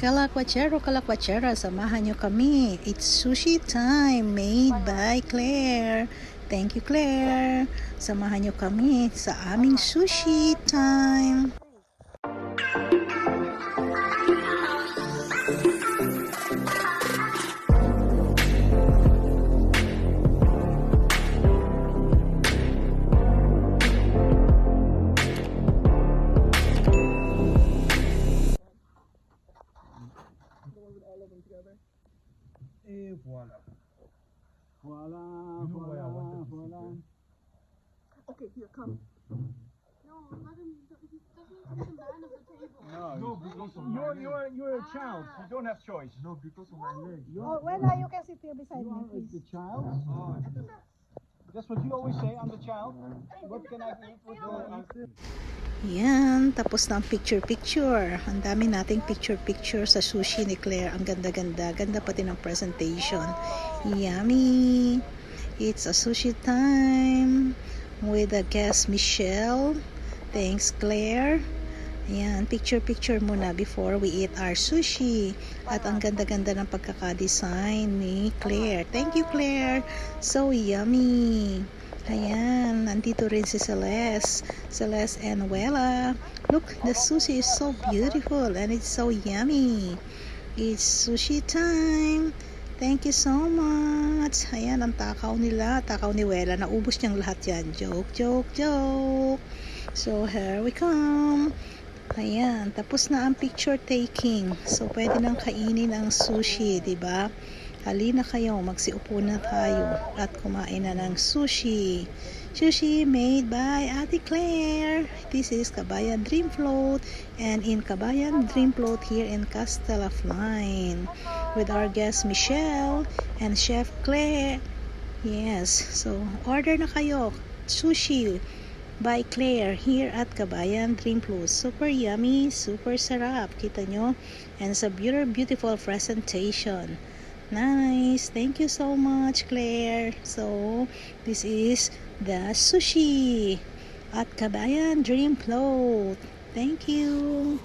Kalakwachero, kalakwachera, samahan nyo kami. It's sushi time made by Claire. Thank you, Claire. Samahan nyo kami sa aming sushi time. Et voilà. Voilà, voilà. Okay, here, come. No, let him. That means to get him back of the table. No, because you're a child. You don't have choice. No, because of my leg. Oh, well, you can sit here beside me, You are the please. child. Oh. That's what you always say. I'm the child. What can I eat? What can I eat? Yan, tapos na ang picture-picture. Ang dami nating picture-picture sa sushi ni Claire. Ang ganda-ganda. Ganda pati ng presentation. Yummy! It's a sushi time with the guest Michelle. Thanks, Claire. Yan, picture-picture muna before we eat our sushi. At ang ganda-ganda ng pagkakadesign ni Claire. Thank you, Claire. So yummy! Ayan, nandito rin si Celeste and Wella. Look, the sushi is so beautiful and it's so yummy. It's sushi time. Thank you so much. Ayan, ang takaw nila. Takaw ni Wella. Naubos niyang lahat yan. Joke, joke, joke. So, here we come. Ayan, tapos na ang picture taking. So, pwede nang kainin ang sushi, diba? Halina kayo, magsiupo na tayo at kumain na ng sushi. Sushi made by Ate Claire. This is Kabayan Dream Float, and in Kabayan Dream Float here in Castellafline with our guest Michelle and Chef Claire. Yes, so order na kayo. Sushi by Claire here at Kabayan Dream Float. Super yummy, super sarap. Kita nyo? And it's a beautiful presentation. Nice. Thank you so much, Claire. So, this is the sushi at Kabayan Dream Float. Thank you.